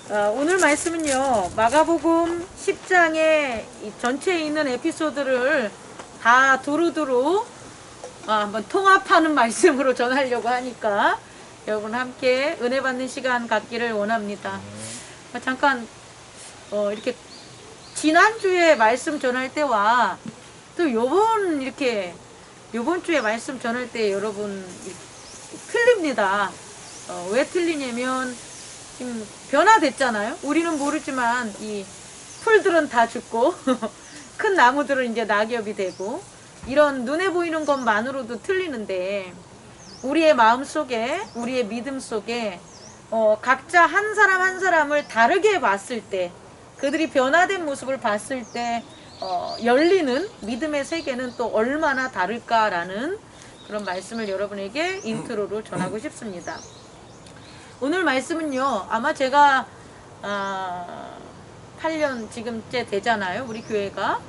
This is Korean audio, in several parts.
오늘 말씀은요, 마가복음 10장의 전체에 있는 에피소드를 다 두루두루 한번 통합하는 말씀으로 전하려고 하니까 여러분 함께 은혜 받는 시간 갖기를 원합니다. 잠깐 이렇게 지난주에 말씀 전할 때와 또 요번 주에 말씀 전할 때 여러분 틀립니다. 왜 틀리냐면 지금 변화됐잖아요. 우리는 모르지만 이 풀들은 다 죽고 큰 나무들은 이제 낙엽이 되고 이런 눈에 보이는 것만으로도 틀리는데 우리의 마음 속에 우리의 믿음 속에 각자 한 사람 한 사람을 다르게 봤을 때 그들이 변화된 모습을 봤을 때 열리는 믿음의 세계는 또 얼마나 다를까라는 그런 말씀을 여러분에게 인트로로 전하고 싶습니다. 오늘 말씀은요, 아마 제가 8년 지금째 되잖아요. 우리 교회가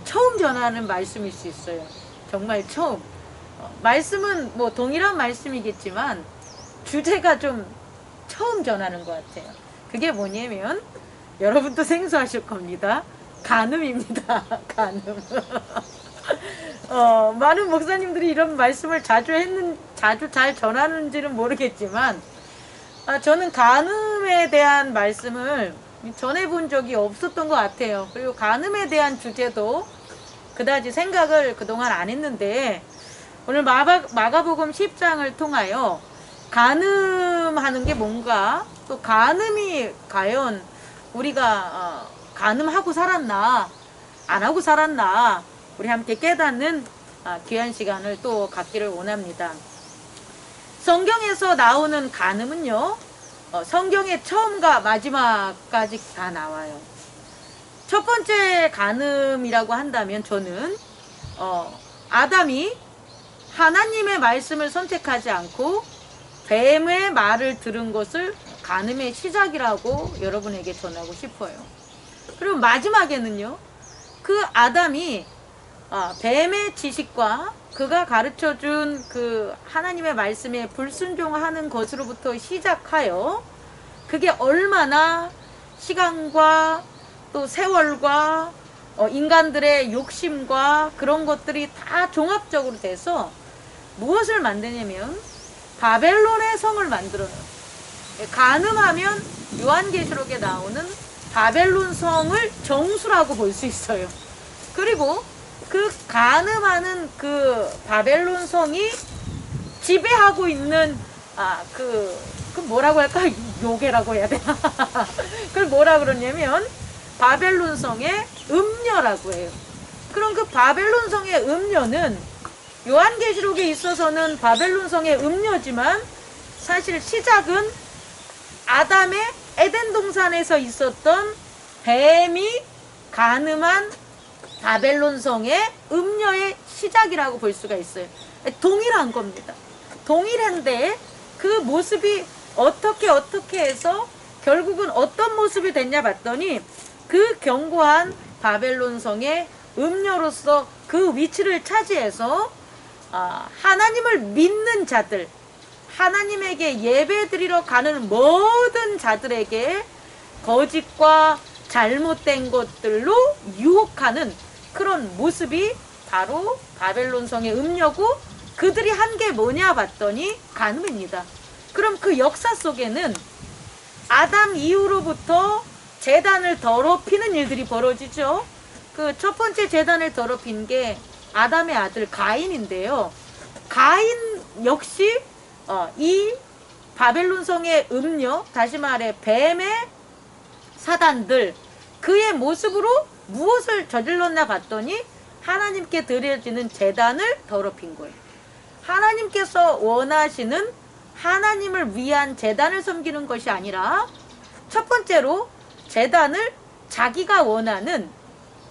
처음 전하는 말씀일 수 있어요. 정말 처음. 말씀은 뭐 동일한 말씀이겠지만 주제가 좀 처음 전하는 것 같아요. 그게 뭐냐면 여러분도 생소하실 겁니다. 간음입니다. 간음. 많은 목사님들이 이런 말씀을 자주 잘 전하는지는 모르겠지만 저는 간음에 대한 말씀을 전해본 적이 없었던 것 같아요. 그리고 간음에 대한 주제도 그다지 생각을 그동안 안 했는데 오늘 마가복음 10장을 통하여 간음하는 게 뭔가 또 간음이 과연 우리가 간음하고 살았나 안 하고 살았나 우리 함께 깨닫는 귀한 시간을 또 갖기를 원합니다. 성경에서 나오는 간음은요, 성경의 처음과 마지막까지 다 나와요. 첫 번째 간음이라고 한다면 저는 아담이 하나님의 말씀을 선택하지 않고 뱀의 말을 들은 것을 간음의 시작이라고 여러분에게 전하고 싶어요. 그리고 마지막에는요, 그 아담이 뱀의 지식과 그가 가르쳐준 그 하나님의 말씀에 불순종하는 것으로부터 시작하여 그게 얼마나 시간과 또 세월과 인간들의 욕심과 그런 것들이 다 종합적으로 돼서 무엇을 만드냐면 바벨론의 성을 만들어요. 간음하면 요한계시록에 나오는 바벨론 성을 정수라고 볼 수 있어요. 그리고 그 간음하는 그 바벨론 성이 지배하고 있는 그 뭐라고 할까? 요괴라고 해야 되나? 그걸 뭐라 그러냐면 바벨론 성의 음녀라고 해요. 그럼 그 바벨론 성의 음녀는 요한계시록에 있어서는 바벨론 성의 음녀지만 사실 시작은 아담의 에덴 동산에서 있었던 뱀이 간음한 바벨론 성의 음녀의 시작이라고 볼 수가 있어요. 동일한 겁니다. 동일한데 그 모습이 어떻게 해서 결국은 어떤 모습이 됐냐 봤더니 그 견고한 바벨론 성의 음녀로서 그 위치를 차지해서 하나님을 믿는 자들, 하나님에게 예배드리러 가는 모든 자들에게 거짓과 잘못된 것들로 유혹하는 그런 모습이 바로 바벨론 성의 음녀고 그들이 한 게 뭐냐 봤더니 간음입니다. 그럼 그 역사 속에는 아담 이후로부터 제단을 더럽히는 일들이 벌어지죠. 그 첫 번째 제단을 더럽힌 게 아담의 아들 가인인데요. 가인 역시 이 바벨론 성의 음녀, 다시 말해 뱀의 사단들 그의 모습으로 무엇을 저질렀나 봤더니 하나님께 드려지는 제단을 더럽힌 거예요. 하나님께서 원하시는 하나님을 위한 제단을 섬기는 것이 아니라 첫 번째로 제단을 자기가 원하는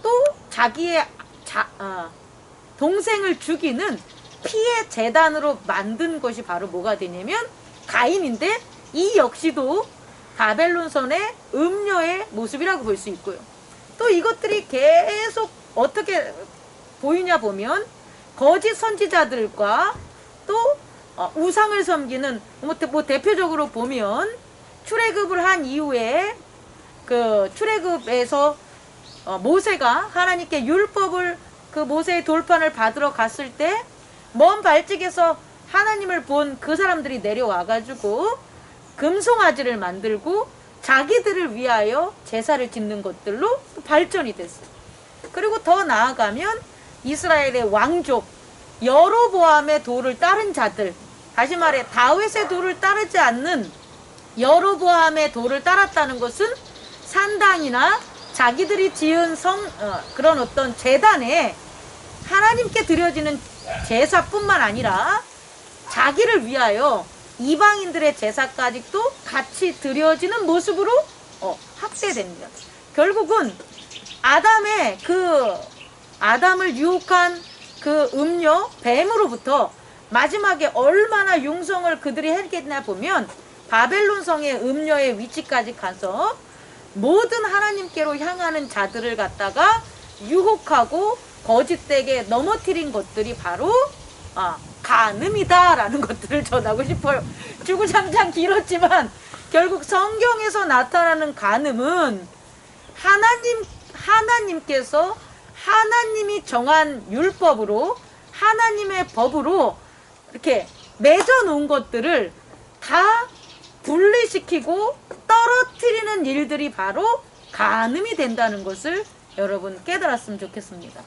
또 자기의 동생을 죽이는 피의 제단으로 만든 것이 바로 뭐가 되냐면 가인인데 이 역시도 바벨론 성의 음녀의 모습이라고 볼 수 있고요. 또 이것들이 계속 어떻게 보이냐 보면 거짓 선지자들과 또 우상을 섬기는 뭐 대표적으로 보면 출애굽을 한 이후에 그 출애굽에서 모세가 하나님께 율법을 그 모세의 돌판을 받으러 갔을 때 먼 발찍에서 하나님을 본 그 사람들이 내려와가지고 금송아지를 만들고 자기들을 위하여 제사를 짓는 것들로 발전이 됐어요. 그리고 더 나아가면 이스라엘의 왕족 여로보암의 도를 따른 자들, 다시 말해 다윗의 도를 따르지 않는 여로보암의 도를 따랐다는 것은 산당이나 자기들이 지은 그런 어떤 제단에 하나님께 드려지는 제사뿐만 아니라 자기를 위하여 이방인들의 제사까지도 같이 드려지는 모습으로 확대됩니다. 결국은 아담을 유혹한 그 음녀 뱀으로부터 마지막에 얼마나 융성을 그들이 했겠나 보면 바벨론 성의 음녀의 위치까지 가서 모든 하나님께로 향하는 자들을 갖다가 유혹하고 거짓되게 넘어뜨린 것들이 바로 간음이다라는 것들을 전하고 싶어요. 주구장창 길었지만 결국 성경에서 나타나는 간음은 하나님께서 하나님이 정한 율법으로 하나님의 법으로 이렇게 맺어 놓은 것들을 다 분리시키고 떨어뜨리는 일들이 바로 간음이 된다는 것을 여러분 깨달았으면 좋겠습니다.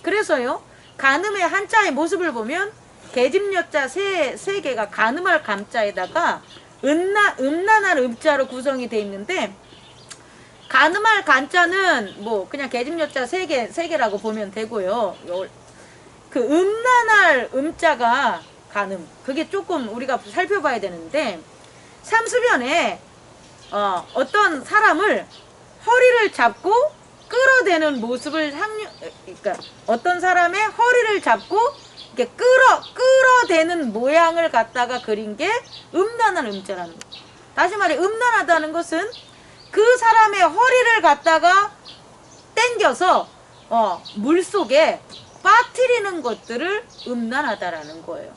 그래서요, 간음의 한자의 모습을 보면 계집여자 세 개가 간음할 감자에다가 음란할 음자로 구성이 되어 있는데, 간음할 간자는 뭐 그냥 계집여자 세 개라고 보면 되고요. 그 음란할 음자가 간음, 그게 조금 우리가 살펴봐야 되는데, 삼수변에 어떤 사람을 허리를 잡고 끌어대는 모습을 그러니까 어떤 사람의 허리를 잡고 이렇게 끌어대는 모양을 갖다가 그린 게 음란한 음자라는 거예요. 다시 말해 음란하다는 것은 그 사람의 허리를 갖다가 당겨서 물속에 빠뜨리는 것들을 음란하다라는 거예요.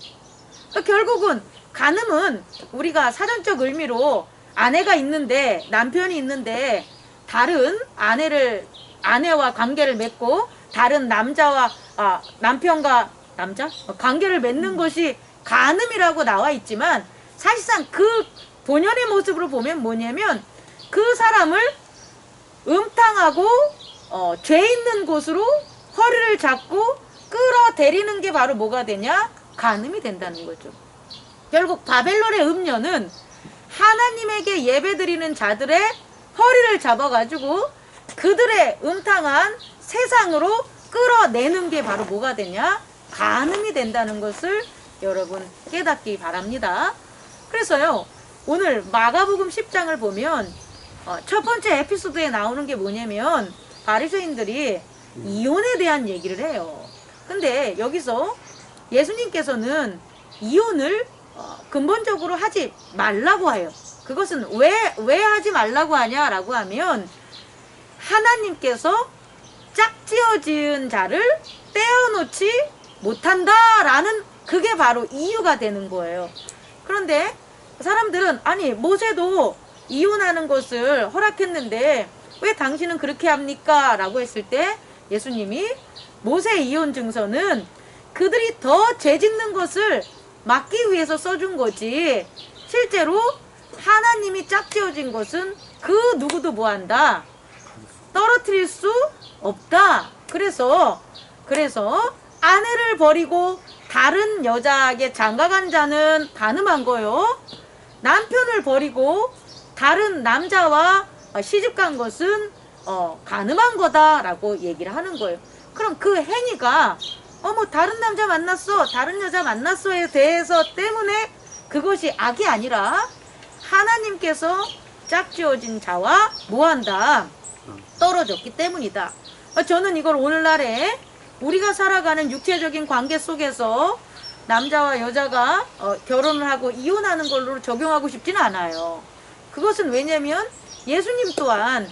그러니까 결국은 간음은 우리가 사전적 의미로 아내가 있는데, 남편이 있는데 다른 아내와 관계를 맺고 다른 남자와 남편과 남자 관계를 맺는 것이 간음이라고 나와 있지만, 사실상 그 본연의 모습으로 보면 뭐냐면 그 사람을 음탕하고 죄 있는 곳으로 허리를 잡고 끌어대리는 게 바로 뭐가 되냐? 간음이 된다는 거죠. 결국 바벨론의 음녀는 하나님에게 예배드리는 자들의 허리를 잡아가지고 그들의 음탕한 세상으로 끌어내는 게 바로 뭐가 되냐? 간음이 된다는 것을 여러분 깨닫기 바랍니다. 그래서요, 오늘 마가복음 10장을 보면 첫 번째 에피소드에 나오는 게 뭐냐면 바리새인들이 이혼에 대한 얘기를 해요. 근데 여기서 예수님께서는 이혼을 근본적으로 하지 말라고 해요. 그것은 왜 하지 말라고 하냐라고 하면, 하나님께서 짝지어 지은 자를 떼어놓지 못한다라는 그게 바로 이유가 되는 거예요. 그런데 사람들은 아니 모세도 이혼하는 것을 허락했는데 왜 당신은 그렇게 합니까? 라고 했을 때 예수님이 모세의 이혼 증서는 그들이 더 죄짓는 것을 막기 위해서 써준 거지, 실제로 하나님이 짝지어진 것은 그 누구도 뭐한다? 떨어뜨릴 수 없다. 그래서 아내를 버리고 다른 여자에게 장가간 자는 간음한 거요. 남편을 버리고 다른 남자와 시집간 것은 간음한 거다라고 얘기를 하는 거예요. 그럼 그 행위가 뭐 다른 남자 만났어, 다른 여자 만났어에 대해서 때문에 그것이 악이 아니라 하나님께서 짝지어진 자와 뭐한다? 떨어졌기 때문이다. 저는 이걸 오늘날에 우리가 살아가는 육체적인 관계 속에서 남자와 여자가 결혼을 하고 이혼하는 걸로 적용하고 싶지는 않아요. 그것은 왜냐면 예수님 또한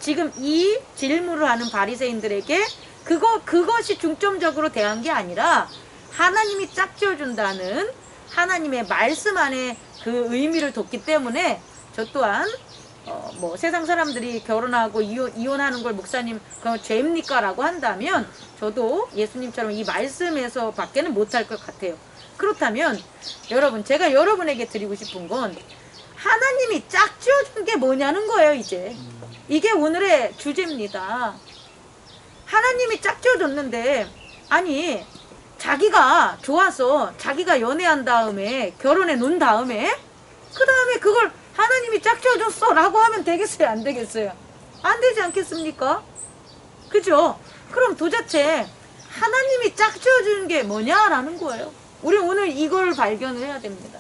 지금 이 질문을 하는 바리새인들에게 그것이 중점적으로 대한 게 아니라 하나님이 짝지어준다는 하나님의 말씀 안에 그 의미를 뒀기 때문에 저 또한 뭐 세상 사람들이 결혼하고 이혼하는 걸 목사님 그건 죄입니까? 라고 한다면 저도 예수님처럼 이 말씀에서 밖에는 못할 것 같아요. 그렇다면 여러분, 제가 여러분에게 드리고 싶은 건 하나님이 짝지어준 게 뭐냐는 거예요. 이게 오늘의 주제입니다. 하나님이 짝지어줬는데, 아니 자기가 좋아서 자기가 연애한 다음에 결혼해 놓은 다음에 그 다음에 그걸 하나님이 짝지어줬어 라고 하면 되겠어요? 안 되겠어요? 안 되지 않겠습니까? 그죠? 그럼 도대체 하나님이 짝지어주는 게 뭐냐라는 거예요. 우리 오늘 이걸 발견을 해야 됩니다.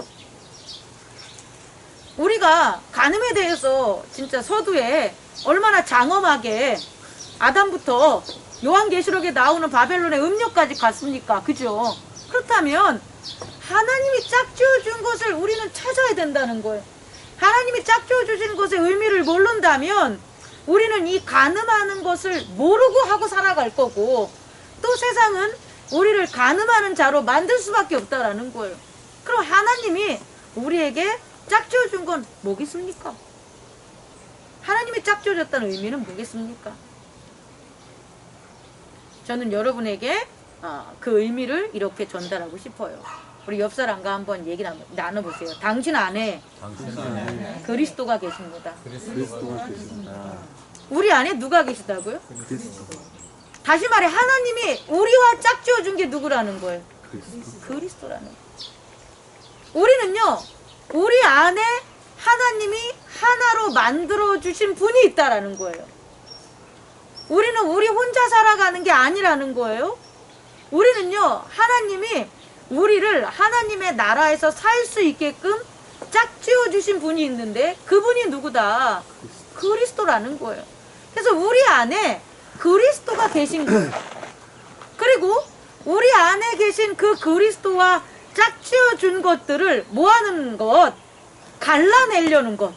우리가 간음에 대해서 진짜 서두에 얼마나 장엄하게 아담부터 요한계시록에 나오는 바벨론의 음료까지 갔습니까? 그죠? 그렇다면 하나님이 짝지어준 것을 우리는 찾아야 된다는 거예요. 하나님이 짝지어주신 것의 의미를 모른다면 우리는 이 간음하는 것을 모르고 하고 살아갈 거고, 또 세상은 우리를 간음하는 자로 만들 수밖에 없다라는 거예요. 그럼 하나님이 우리에게 짝지어준 건 뭐겠습니까? 하나님이 짝지어줬다는 의미는 뭐겠습니까? 저는 여러분에게 그 의미를 이렇게 전달하고 싶어요. 우리 옆 사람과 한번 얘기 나눠보세요. 당신 안에 그리스도가 계십니다. 우리 안에 누가 계시다고요? 다시 말해, 하나님이 우리와 짝지어준 게 누구라는 거예요? 그리스도라는 거예요. 우리는요, 우리 안에 하나님이 하나로 만들어주신 분이 있다라는 거예요. 우리는 우리 혼자 살아가는 게 아니라는 거예요. 우리는요, 하나님이 우리를 하나님의 나라에서 살 수 있게끔 짝지어주신 분이 있는데 그분이 누구다? 그리스도라는 거예요. 그래서 우리 안에 그리스도가 계신 거예요. 그리고 우리 안에 계신 그 그리스도와 짝지어준 것들을 뭐하는 것? 갈라내려는 것,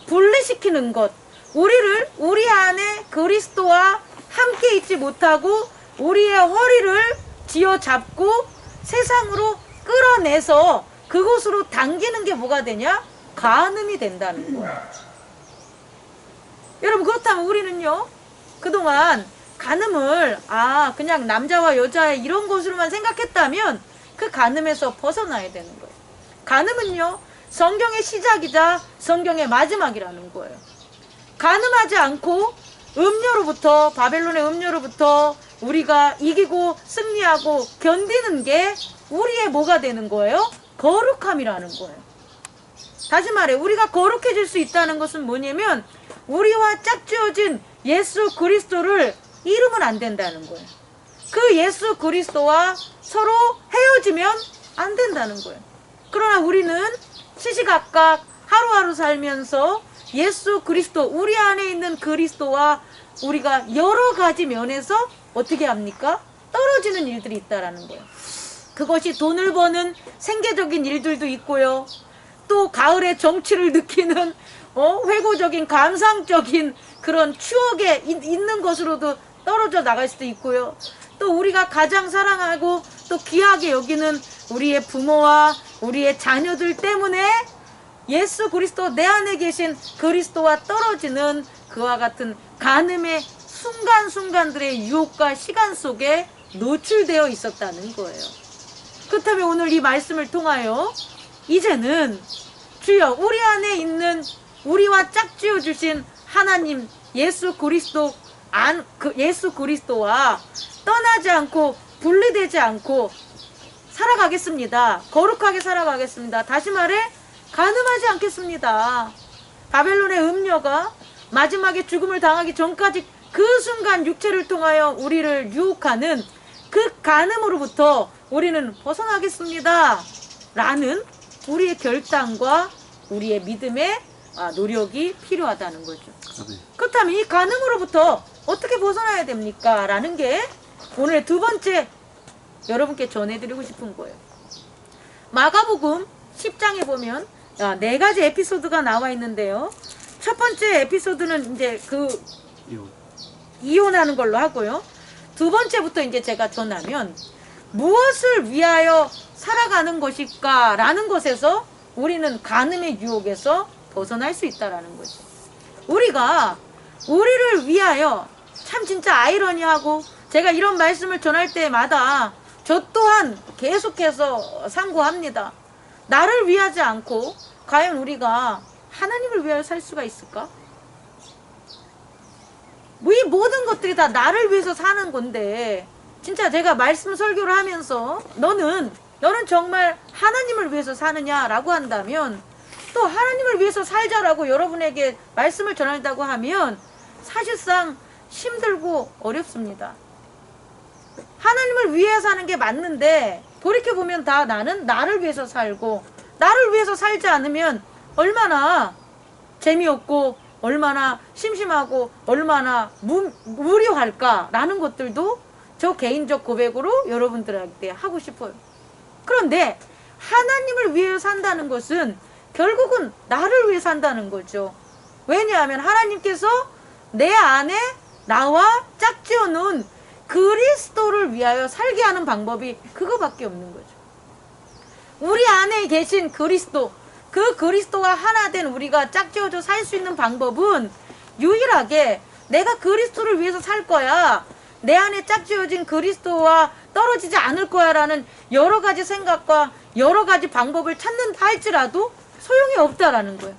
분리시키는 것, 우리 안에 그리스도와 함께 있지 못하고 우리의 허리를 쥐어잡고 세상으로 끌어내서 그곳으로 당기는 게 뭐가 되냐? 간음이 된다는 거예요. 여러분, 그렇다면 우리는요, 그동안 간음을 그냥 남자와 여자의 이런 것으로만 생각했다면 그 간음에서 벗어나야 되는 거예요. 간음은요, 성경의 시작이자 성경의 마지막이라는 거예요. 간음하지 않고 음료로부터, 바벨론의 음료로부터 우리가 이기고 승리하고 견디는 게 우리의 뭐가 되는 거예요? 거룩함이라는 거예요. 다시 말해, 우리가 거룩해질 수 있다는 것은 뭐냐면 우리와 짝지어진 예수 그리스도를 잃으면 안 된다는 거예요. 그 예수 그리스도와 서로 헤어지면 안 된다는 거예요. 그러나 우리는 시시각각 하루하루 살면서 예수 그리스도, 우리 안에 있는 그리스도와 우리가 여러 가지 면에서 어떻게 합니까? 떨어지는 일들이 있다라는 거예요. 그것이 돈을 버는 생계적인 일들도 있고요. 또 가을의 정취를 느끼는 회고적인 감상적인 그런 추억에 있는 것으로도 떨어져 나갈 수도 있고요. 또 우리가 가장 사랑하고 또 귀하게 여기는 우리의 부모와 우리의 자녀들 때문에 예수 그리스도, 내 안에 계신 그리스도와 떨어지는 그와 같은 간음의 순간순간들의 유혹과 시간 속에 노출되어 있었다는 거예요. 그렇다면 오늘 이 말씀을 통하여 이제는 주여, 우리 안에 있는 우리와 짝지어 주신 하나님 예수 그리스도와 떠나지 않고 분리되지 않고 살아가겠습니다. 거룩하게 살아가겠습니다. 다시 말해, 간음하지 않겠습니다. 바벨론의 음녀가 마지막에 죽음을 당하기 전까지 그 순간 육체를 통하여 우리를 유혹하는 그 간음으로부터 우리는 벗어나겠습니다. 라는 우리의 결단과 우리의 믿음의 노력이 필요하다는 거죠. 그렇다면 이 간음으로부터 어떻게 벗어나야 됩니까? 라는 게 오늘의 두 번째 여러분께 전해드리고 싶은 거예요. 마가복음 10장에 보면 4가지 에피소드가 나와 있는데요. 첫 번째 에피소드는 이제 이혼하는 걸로 하고요. 두 번째부터 이제 제가 전하면 무엇을 위하여 살아가는 것일까 라는 것에서 우리는 간음의 유혹에서 벗어날 수 있다라는 거죠. 우리가 우리를 위하여, 참 진짜 아이러니하고, 제가 이런 말씀을 전할 때마다 저 또한 계속해서 상고합니다. 나를 위하지 않고 과연 우리가 하나님을 위하여 살 수가 있을까? 이 모든 것들이 다 나를 위해서 사는 건데, 진짜 제가 말씀 설교를 하면서 너는 정말 하나님을 위해서 사느냐라고 한다면, 또 하나님을 위해서 살자라고 여러분에게 말씀을 전한다고 하면 사실상 힘들고 어렵습니다. 하나님을 위해 사는 게 맞는데, 돌이켜보면 다 나는 나를 위해서 살고, 나를 위해서 살지 않으면 얼마나 재미없고 얼마나 심심하고 얼마나 무료할까라는 것들도 저 개인적 고백으로 여러분들한테 하고 싶어요. 그런데 하나님을 위해 산다는 것은 결국은 나를 위해 산다는 거죠. 왜냐하면 하나님께서 내 안에 나와 짝지어 놓은 그리스도를 위하여 살게 하는 방법이 그거밖에 없는 거죠. 우리 안에 계신 그리스도, 그 그리스도와 하나 된 우리가 짝지어져 살 수 있는 방법은 유일하게 내가 그리스도를 위해서 살 거야, 내 안에 짝지어진 그리스도와 떨어지지 않을 거야 라는 여러 가지 생각과 여러 가지 방법을 찾는다 할지라도 소용이 없다라는 거예요.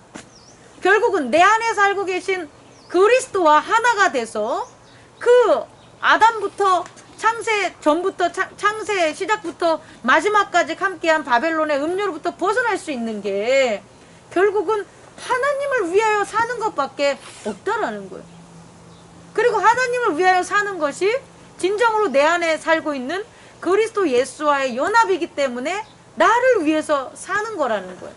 결국은 내 안에 살고 계신 그리스도와 하나가 돼서 그 아담부터 창세 전부터 창세 시작부터 마지막까지 함께한 바벨론의 음료로부터 벗어날 수 있는 게 결국은 하나님을 위하여 사는 것밖에 없다라는 거예요. 그리고 하나님을 위하여 사는 것이 진정으로 내 안에 살고 있는 그리스도 예수와의 연합이기 때문에 나를 위해서 사는 거라는 거예요.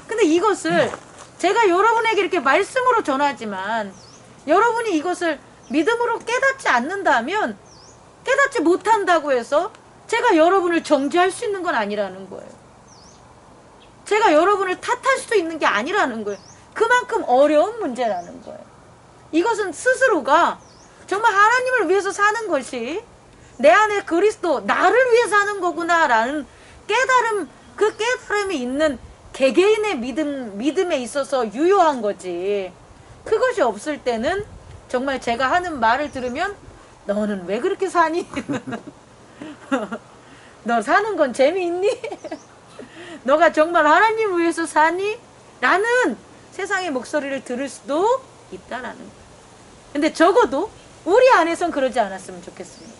근데 이것을 제가 여러분에게 이렇게 말씀으로 전하지만 여러분이 이것을 믿음으로 깨닫지 않는다면, 깨닫지 못한다고 해서 제가 여러분을 정죄할 수 있는 건 아니라는 거예요. 제가 여러분을 탓할 수도 있는 게 아니라는 거예요. 그만큼 어려운 문제라는 거예요. 이것은 스스로가 정말 하나님을 위해서 사는 것이 내 안에 그리스도, 나를 위해 사는 거구나라는 깨달음, 그 깨달음이 있는 개개인의 믿음에 있어서 유효한 거지. 그것이 없을 때는 정말 제가 하는 말을 들으면 너는 왜 그렇게 사니? 너 사는 건 재미있니? 너가 정말 하나님을 위해서 사니? 라는 세상의 목소리를 들을 수도 있다라는 거예요. 근데 적어도 우리 안에선 그러지 않았으면 좋겠습니다.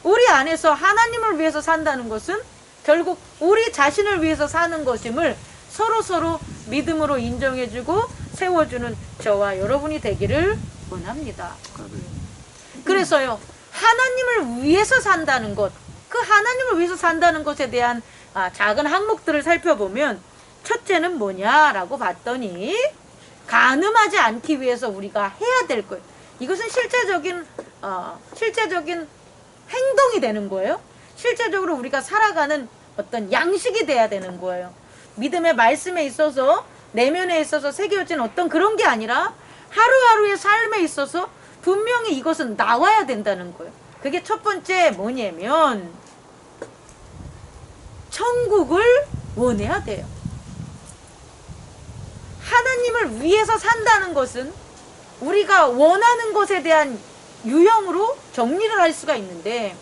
우리 안에서 하나님을 위해서 산다는 것은 결국 우리 자신을 위해서 사는 것임을 서로 믿음으로 인정해주고 세워주는 저와 여러분이 되기를 원합니다. 그래서요, 하나님을 위해서 산다는 것, 그 하나님을 위해서 산다는 것에 대한 작은 항목들을 살펴보면, 첫째는 뭐냐라고 봤더니 간음하지 않기 위해서 우리가 해야 될 것. 이것은 실제적인 행동이 되는 거예요. 실제적으로 우리가 살아가는 어떤 양식이 돼야 되는 거예요. 믿음의 말씀에 있어서, 내면에 있어서 새겨진 어떤 그런 게 아니라 하루하루의 삶에 있어서 분명히 이것은 나와야 된다는 거예요. 그게 첫 번째 뭐냐면 천국을 원해야 돼요. 하나님을 위해서 산다는 것은 우리가 원하는 것에 대한 유형으로 정리를 할 수가 있는데,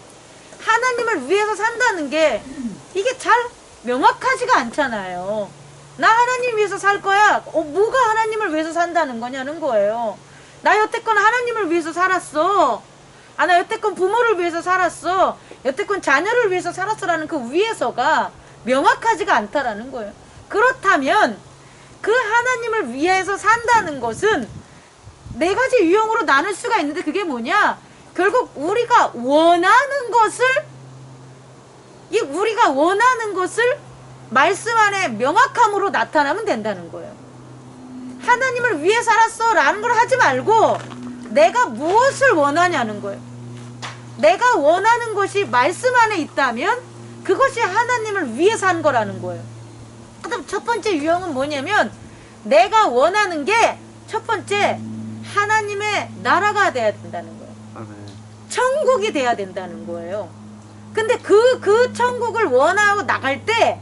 하나님을 위해서 산다는 게 이게 잘 명확하지가 않잖아요. 나 하나님 위해서 살 거야. 뭐가 하나님을 위해서 산다는 거냐는 거예요. 나 여태껏 하나님을 위해서 살았어. 나 여태껏 부모를 위해서 살았어. 여태껏 자녀를 위해서 살았어라는 그 위해서가 명확하지가 않다라는 거예요. 그렇다면 그 하나님을 위해서 산다는 것은 네 가지 유형으로 나눌 수가 있는데, 그게 뭐냐? 결국 우리가 원하는 것을 말씀 안에 명확함으로 나타나면 된다는 거예요. 하나님을 위해 살았어 라는 걸 하지 말고 내가 무엇을 원하냐는 거예요. 내가 원하는 것이 말씀 안에 있다면 그것이 하나님을 위해 산 거라는 거예요. 그럼 첫 번째 유형은 뭐냐면, 내가 원하는 게 첫 번째 하나님의 나라가 돼야 된다는 거예요. 천국이 돼야 된다는 거예요. 근데 그 천국을 원하고 나갈 때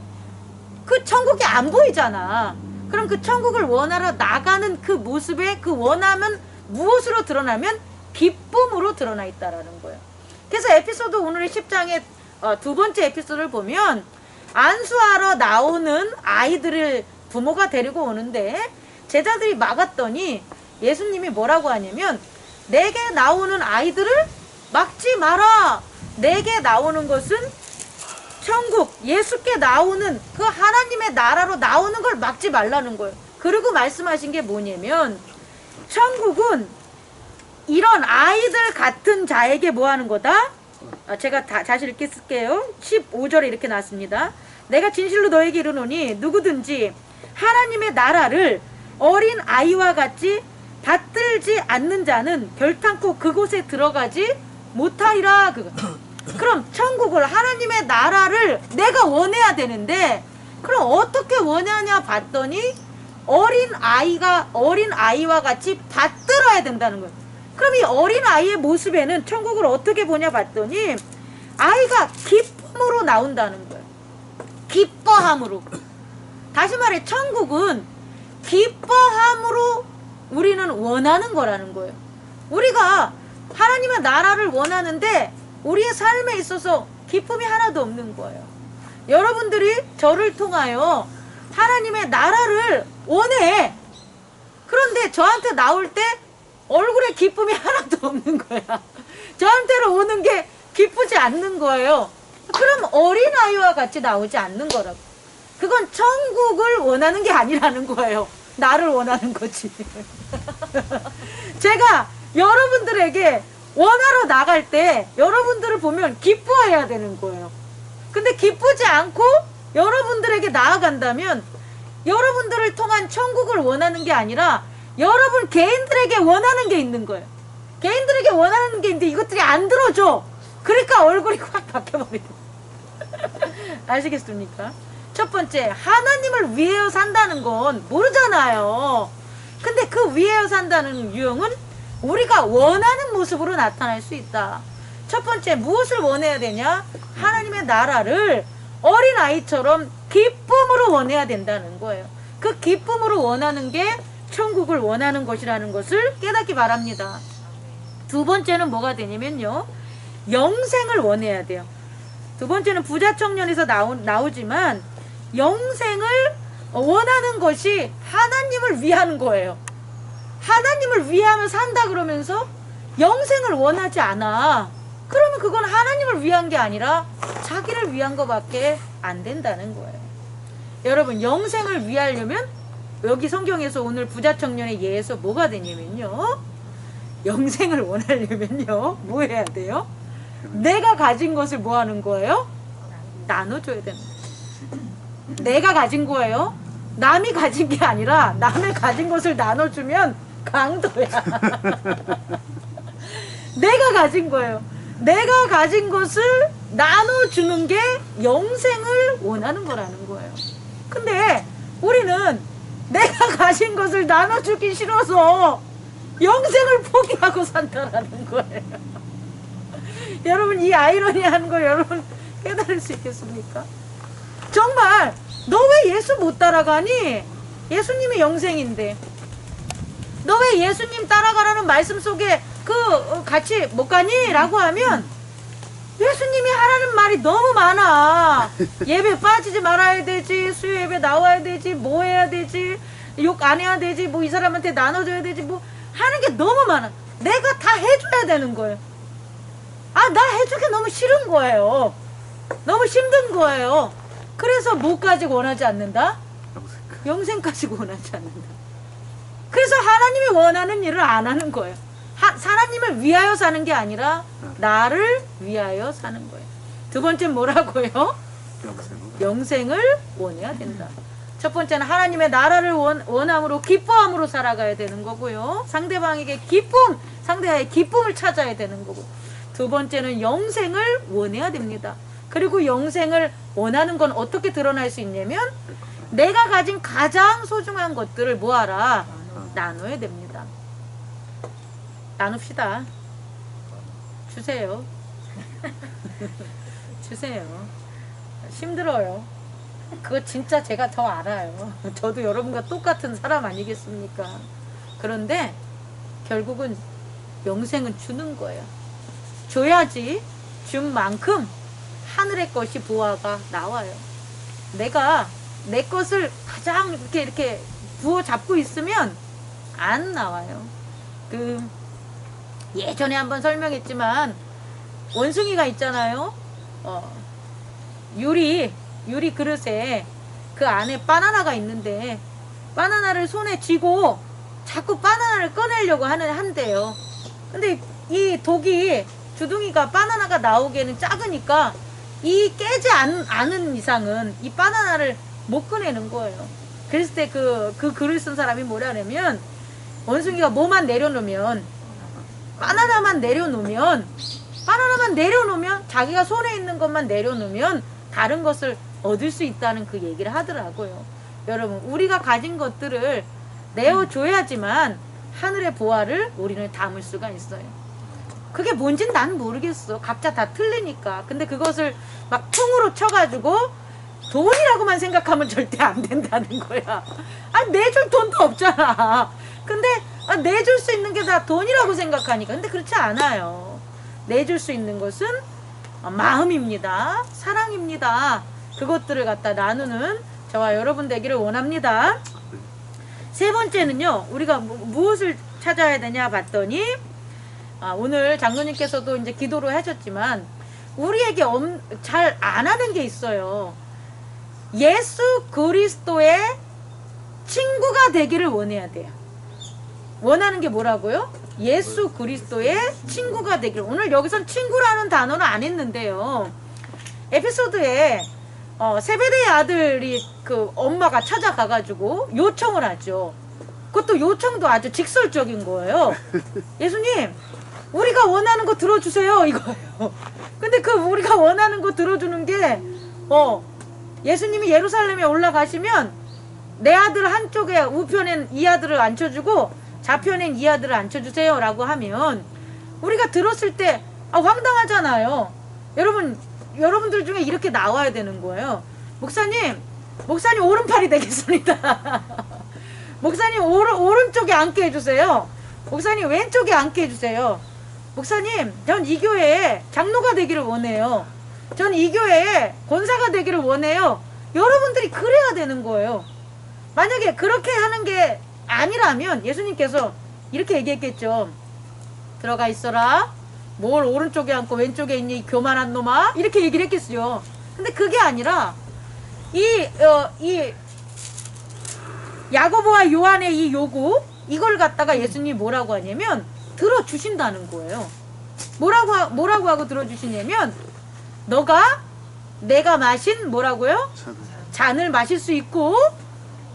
그 천국이 안 보이잖아. 그럼 그 천국을 원하러 나가는 그 모습의 그 원함은 무엇으로 드러나면 기쁨으로 드러나 있다라는 거예요. 그래서 에피소드 오늘의 10장의 두 번째 에피소드를 보면 안수하러 나오는 아이들을 부모가 데리고 오는데 제자들이 막았더니 예수님이 뭐라고 하냐면 내게 나오는 아이들을 막지 마라. 내게 나오는 것은 천국, 예수께 나오는 그 하나님의 나라로 나오는 걸 막지 말라는 거예요. 그리고 말씀하신 게 뭐냐면 천국은 이런 아이들 같은 자에게 뭐 하는 거다? 제가 다시 읽게 쓸게요. 15절에 이렇게 나왔습니다. 내가 진실로 너에게 이르노니 누구든지 하나님의 나라를 어린 아이와 같이 받들지 않는 자는 결탄코 그곳에 들어가지 못하리라. 그럼 천국을, 하나님의 나라를 내가 원해야 되는데 그럼 어떻게 원하냐 봤더니 어린 아이와 같이 받들어야 된다는 거예요. 그럼 이 어린 아이의 모습에는 천국을 어떻게 보냐 봤더니 아이가 기쁨으로 나온다는 거예요. 기뻐함으로. 다시 말해 천국은 기뻐함으로 우리는 원하는 거라는 거예요. 우리가 하나님의 나라를 원하는데 우리의 삶에 있어서 기쁨이 하나도 없는 거예요. 여러분들이 저를 통하여 하나님의 나라를 원해. 그런데 저한테 나올 때 얼굴에 기쁨이 하나도 없는 거야. 저한테로 오는 게 기쁘지 않는 거예요. 그럼 어린아이와 같이 나오지 않는 거라고. 그건 천국을 원하는 게 아니라는 거예요. 나를 원하는 거지. 제가 여러분들에게 원하러 나갈 때 여러분들을 보면 기뻐해야 되는 거예요. 근데 기쁘지 않고 여러분들에게 나아간다면 여러분들을 통한 천국을 원하는 게 아니라 여러분 개인들에게 원하는 게 있는 거예요. 개인들에게 원하는 게 있는데 이것들이 안 들어줘. 그러니까 얼굴이 확 바뀌어버리고. 아시겠습니까? 첫 번째, 하나님을 위하여 산다는 건 모르잖아요. 근데 그 위하여 산다는 유형은 우리가 원하는 모습으로 나타날 수 있다. 첫 번째, 무엇을 원해야 되냐? 하나님의 나라를 어린아이처럼 기쁨으로 원해야 된다는 거예요. 그 기쁨으로 원하는 게 천국을 원하는 것이라는 것을 깨닫기 바랍니다. 두 번째는 뭐가 되냐면요, 영생을 원해야 돼요. 두 번째는 부자 청년에서 나오지만 영생을 원하는 것이 하나님을 위하는 거예요. 하나님을 위하며 산다 그러면서 영생을 원하지 않아. 그러면 그건 하나님을 위한 게 아니라 자기를 위한 것밖에 안 된다는 거예요. 여러분, 영생을 위하려면 여기 성경에서 오늘 부자 청년의 예에서 뭐가 되냐면요, 영생을 원하려면요 뭐 해야 돼요? 내가 가진 것을 뭐 하는 거예요? 나눠줘야 됩니다. 내가 가진 거예요. 남이 가진 게 아니라 남의 가진 것을 나눠주면 강도야. 내가 가진 거예요. 내가 가진 것을 나눠주는 게 영생을 원하는 거라는 거예요. 근데 우리는 내가 가진 것을 나눠주기 싫어서 영생을 포기하고 산다라는 거예요. 여러분, 이 아이러니한 거 여러분 깨달을 수 있겠습니까? 정말 너 왜 예수 못 따라가니? 예수님이 영생인데. 너 왜 예수님 따라가라는 말씀 속에 같이 못 가니? 라고 하면 예수님이 하라는 말이 너무 많아. 예배 빠지지 말아야 되지, 수요 예배 나와야 되지, 뭐 해야 되지, 욕 안 해야 되지, 뭐 이 사람한테 나눠줘야 되지, 뭐 하는 게 너무 많아. 내가 다 해줘야 되는 거예요. 나 해주기 너무 싫은 거예요. 너무 힘든 거예요. 그래서 뭐까지 원하지 않는다? 영생까지 원하지 않는다. 그래서 하나님이 원하는 일을 안 하는 거예요. 하나님을 위하여 사는 게 아니라 나를 위하여 사는 거예요. 두 번째는 뭐라고요? 영생을 원해야 된다. 첫 번째는 하나님의 나라를 원함으로 기뻐함으로 살아가야 되는 거고요. 상대방의 기쁨을 찾아야 되는 거고. 두 번째는 영생을 원해야 됩니다. 그리고 영생을 원하는 건 어떻게 드러날 수 있냐면 내가 가진 가장 소중한 것들을 뭐하라? 나눠야 됩니다. 나눕시다. 주세요. 주세요. 힘들어요. 그거 진짜 제가 더 알아요. 저도 여러분과 똑같은 사람 아니겠습니까? 그런데 결국은 영생은 주는 거예요. 줘야지 준 만큼 하늘의 것이 보화가 나와요. 내가 내 것을 가장 이렇게 부어 잡고 있으면 안 나와요. 예전에 한번 설명했지만 원숭이가 있잖아요. 유리 그릇에 그 안에 바나나가 있는데 바나나를 손에 쥐고 자꾸 바나나를 꺼내려고 한대요. 근데 이 독이 주둥이가 바나나가 나오기에는 작으니까 이 깨지 않은 이상은 이 바나나를 못 꺼내는 거예요. 그랬을 때 그 글을 쓴 사람이 뭐라냐면 원숭이가 뭐만 내려놓으면 바나나만 내려놓으면 자기가 손에 있는 것만 내려놓으면 다른 것을 얻을 수 있다는 그 얘기를 하더라고요. 여러분, 우리가 가진 것들을 내어줘야지만 하늘의 보화를 우리는 담을 수가 있어요. 그게 뭔진 난 모르겠어. 각자 다 틀리니까. 근데 그것을 막 통으로 쳐가지고 돈이라고만 생각하면 절대 안 된다는 거야. 내줄 돈도 없잖아. 근데 내줄 수 있는 게 다 돈이라고 생각하니까. 근데 그렇지 않아요. 내줄 수 있는 것은 마음입니다. 사랑입니다. 그것들을 갖다 나누는 저와 여러분 되기를 원합니다. 세 번째는요, 우리가 무엇을 찾아야 되냐 봤더니, 오늘 장로님께서도 이제 기도를 하셨지만, 우리에게 잘 안 하는 게 있어요. 예수 그리스도의 친구가 되기를 원해야 돼요. 원하는 게 뭐라고요? 예수 그리스도의 친구가 되기를. 오늘 여기선 친구라는 단어는 안 했는데요. 에피소드에 세베대의 아들이 그 엄마가 찾아가가지고 요청을 하죠. 그것도 요청도 아주 직설적인 거예요. 예수님, 우리가 원하는 거 들어주세요, 이거예요. 근데 그 우리가 원하는 거 들어주는 게 예수님이 예루살렘에 올라가시면 내 아들 한쪽에 우편엔 이 아들을 앉혀주고 좌편엔 이 아들을 앉혀주세요 라고 하면 우리가 들었을 때 황당하잖아요. 여러분들 중에 이렇게 나와야 되는 거예요. 목사님 오른팔이 되겠습니다. 목사님 오른쪽에 앉게 해주세요. 목사님 왼쪽에 앉게 해주세요. 목사님, 전 이 교회에 장로가 되기를 원해요. 전 이 교회에 권사가 되기를 원해요. 여러분들이 그래야 되는 거예요. 만약에 그렇게 하는 게 아니라면 예수님께서 이렇게 얘기했겠죠. 들어가 있어라. 뭘 오른쪽에 앉고 왼쪽에 있니, 이 교만한 놈아. 이렇게 얘기를 했겠어요. 근데 그게 아니라 이 야고보와 요한의 이 요구, 이걸 갖다가 예수님이 뭐라고 하냐면 들어주신다는 거예요. 뭐라고 하고 들어주시냐면, 내가 마신 뭐라고요? 잔을 마실 수 있고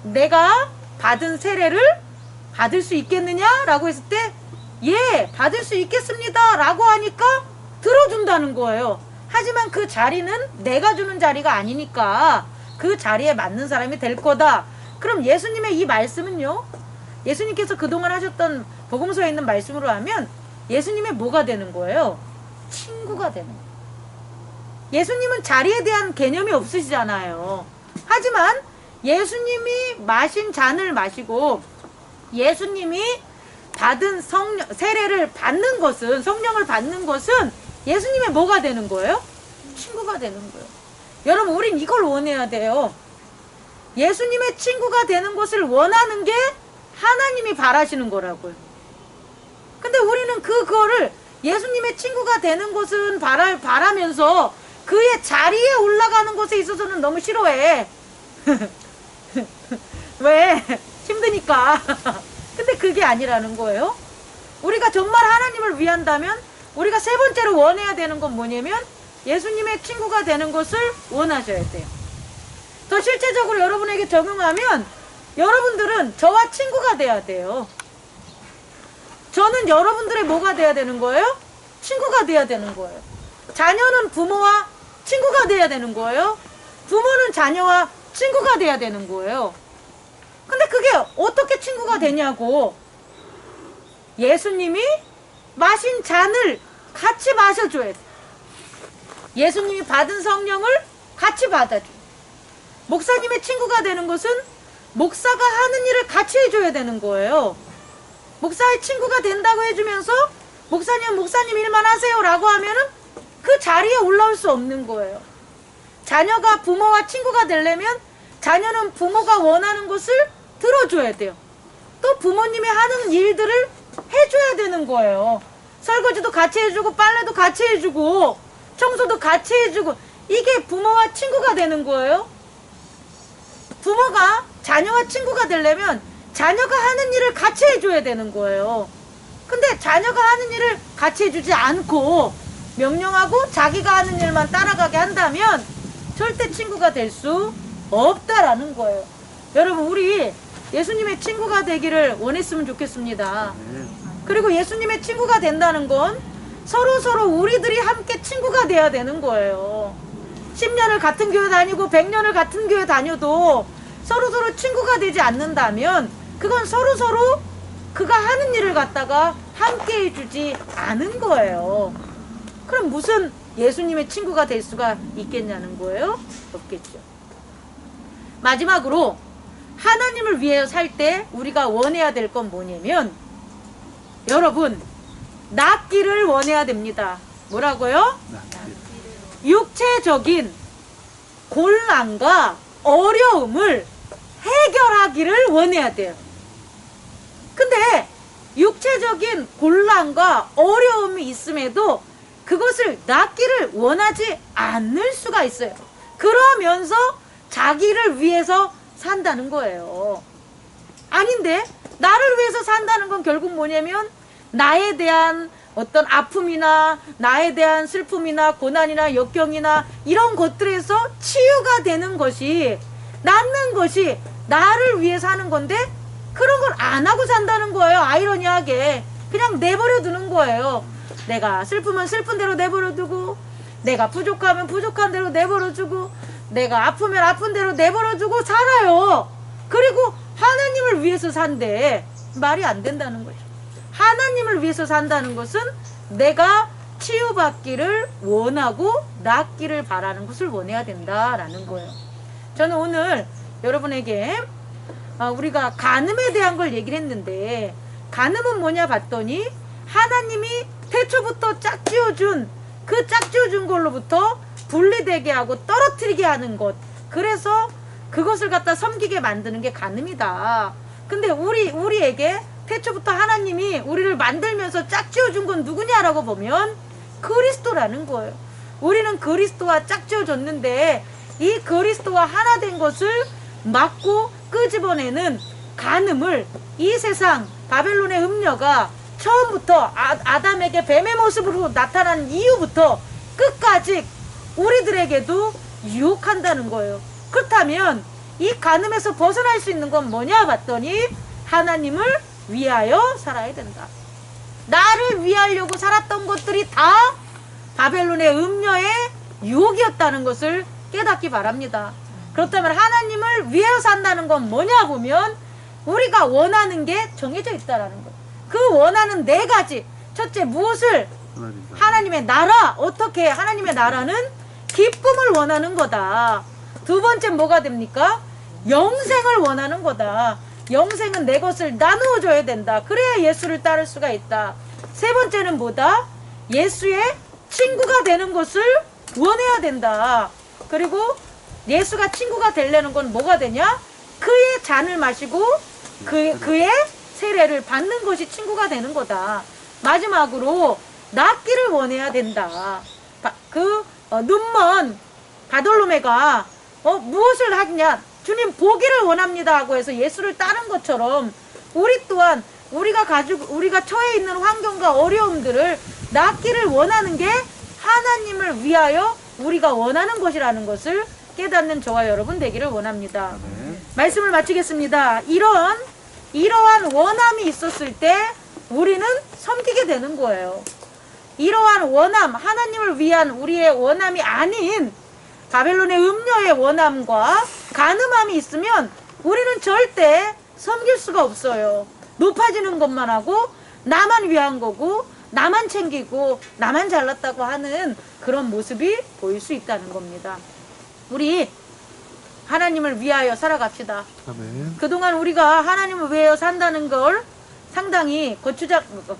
내가 받은 세례를 받을 수 있겠느냐? 라고 했을 때 예, 받을 수 있겠습니다 라고 하니까 들어준다는 거예요. 하지만 그 자리는 내가 주는 자리가 아니니까 그 자리에 맞는 사람이 될 거다. 그럼 예수님의 이 말씀은요, 예수님께서 그동안 하셨던 복음서에 있는 말씀으로 하면 예수님의 뭐가 되는 거예요? 친구가 되는 거예요. 예수님은 자리에 대한 개념이 없으시잖아요. 하지만 예수님이 마신 잔을 마시고 예수님이 받은 세례를 받는 것은, 성령을 받는 것은 예수님의 뭐가 되는 거예요? 친구가 되는 거예요. 여러분, 우린 이걸 원해야 돼요. 예수님의 친구가 되는 것을 원하는 게 하나님이 바라시는 거라고요. 근데 우리는 그거를 예수님의 친구가 되는 것은 바라면서 그의 자리에 올라가는 것에 있어서는 너무 싫어해. 왜? 힘드니까. 근데 그게 아니라는 거예요. 우리가 정말 하나님을 위한다면 우리가 세 번째로 원해야 되는 건 뭐냐면 예수님의 친구가 되는 것을 원하셔야 돼요. 더 실제적으로 여러분에게 적용하면 여러분들은 저와 친구가 돼야 돼요. 저는 여러분들의 뭐가 돼야 되는 거예요? 친구가 돼야 되는 거예요. 자녀는 부모와 친구가 돼야 되는 거예요. 부모는 자녀와 친구가 돼야 되는 거예요. 근데 그게 어떻게 친구가 되냐고. 예수님이 마신 잔을 같이 마셔줘야 돼. 예수님이 받은 성령을 같이 받아줘. 목사님의 친구가 되는 것은 목사가 하는 일을 같이 해줘야 되는 거예요. 목사의 친구가 된다고 해주면서 목사님은 목사님 일만 하세요 라고 하면은 그 자리에 올라올 수 없는 거예요. 자녀가 부모와 친구가 되려면 자녀는 부모가 원하는 것을 들어줘야 돼요. 또 부모님이 하는 일들을 해줘야 되는 거예요. 설거지도 같이 해주고 빨래도 같이 해주고 청소도 같이 해주고, 이게 부모와 친구가 되는 거예요. 부모가 자녀와 친구가 되려면 자녀가 하는 일을 같이 해줘야 되는 거예요. 근데 자녀가 하는 일을 같이 해주지 않고 명령하고 자기가 하는 일만 따라가게 한다면 절대 친구가 될 수 없다라는 거예요. 여러분, 우리 예수님의 친구가 되기를 원했으면 좋겠습니다. 그리고 예수님의 친구가 된다는 건 서로 우리들이 함께 친구가 돼야 되는 거예요. 10년을 같은 교회 다니고 100년을 같은 교회 다녀도 서로 친구가 되지 않는다면 그건 서로 그가 하는 일을 갖다가 함께 해주지 않은 거예요. 그럼 무슨 예수님의 친구가 될 수가 있겠냐는 거예요? 없겠죠. 마지막으로 하나님을 위해 살 때 우리가 원해야 될 건 뭐냐면, 여러분, 낫기를 원해야 됩니다. 뭐라고요? 육체적인 곤란과 어려움을 해결하기를 원해야 돼요. 근데 육체적인 곤란과 어려움이 있음에도 그것을 낫기를 원하지 않을 수가 있어요. 그러면서 자기를 위해서 산다는 거예요. 아닌데, 나를 위해서 산다는 건 결국 뭐냐면 나에 대한 어떤 아픔이나 나에 대한 슬픔이나 고난이나 역경이나 이런 것들에서 치유가 되는 것이, 낫는 것이 나를 위해 사는 건데 그런 걸 안 하고 산다는 거예요. 아이러니하게 그냥 내버려 두는 거예요. 내가 슬프면 슬픈 대로 내버려 두고, 내가 부족하면 부족한 대로 내버려 주고, 내가 아프면 아픈 대로 내버려 두고 살아요. 그리고 하나님을 위해서 산대. 말이 안 된다는 거죠. 하나님을 위해서 산다는 것은 내가 치유받기를 원하고 낫기를 바라는 것을 원해야 된다라는 거예요. 저는 오늘 여러분에게 우리가 간음에 대한 걸 얘기를 했는데, 간음은 뭐냐 봤더니 하나님이 태초부터 짝지어준 그 짝지어준 걸로부터 분리되게 하고 떨어뜨리게 하는 것, 그래서 그것을 갖다 섬기게 만드는 게 간음이다. 근데 우리에게 태초부터 하나님이 우리를 만들면서 짝지어준 건 누구냐라고 보면 그리스도라는 거예요. 우리는 그리스도와 짝지어졌는데 이 그리스도와 하나 된 것을 막고 끄집어내는 간음을, 이 세상 바벨론의 음녀가 처음부터 아담에게 뱀의 모습으로 나타난 이후부터 끝까지 우리들에게도 유혹한다는 거예요. 그렇다면 이 간음에서 벗어날 수 있는 건 뭐냐 봤더니 하나님을 위하여 살아야 된다. 나를 위하려고 살았던 것들이 다 바벨론의 음녀의 유혹이었다는 것을 깨닫기 바랍니다. 그렇다면 하나님을 위하여 산다는 건 뭐냐 보면 우리가 원하는 게 정해져 있다라는 거예요. 그 원하는 네 가지. 첫째, 무엇을? 하나님의 나라. 어떻게? 하나님의 나라는 기쁨을 원하는 거다. 두 번째 뭐가 됩니까? 영생을 원하는 거다. 영생은 내 것을 나누어 줘야 된다. 그래야 예수를 따를 수가 있다. 세 번째는 뭐다? 예수의 친구가 되는 것을 원해야 된다. 그리고 예수가 친구가 되려는 건 뭐가 되냐? 그의 잔을 마시고 그의 세례를 받는 것이 친구가 되는 거다. 마지막으로 낫기를 원해야 된다. 눈먼 바돌로메가 무엇을 하냐? 주님 보기를 원합니다 하고 해서 예수를 따른 것처럼 우리 또한 우리가 처해 있는 환경과 어려움들을 낫기를 원하는 게 하나님을 위하여 우리가 원하는 것이라는 것을 깨닫는 저와 여러분 되기를 원합니다. 말씀을 마치겠습니다. 이러한 원함이 있었을 때 우리는 섬기게 되는 거예요. 이러한 원함, 하나님을 위한 우리의 원함이 아닌 바벨론의 음녀의 원함과 간음함이 있으면 우리는 절대 섬길 수가 없어요. 높아지는 것만 하고 나만 위한 거고 나만 챙기고 나만 잘났다고 하는 그런 모습이 보일 수 있다는 겁니다. 우리 하나님을 위하여 살아갑시다. 아멘. 그동안 우리가 하나님을 위하여 산다는 걸 상당히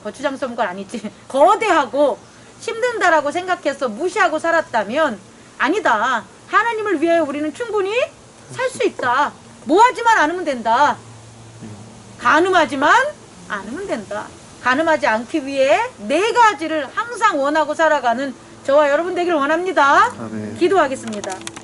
거추장스러운 건 아니지. 거대하고 힘든다라고 생각해서 무시하고 살았다면 아니다. 하나님을 위하여 우리는 충분히 살 수 있다. 뭐하지만 않으면 된다. 가늠하지만 않으면 된다. 가늠하지 않기 위해 4가지를 항상 원하고 살아가는 저와 여러분 되기를 원합니다. 아멘. 기도하겠습니다.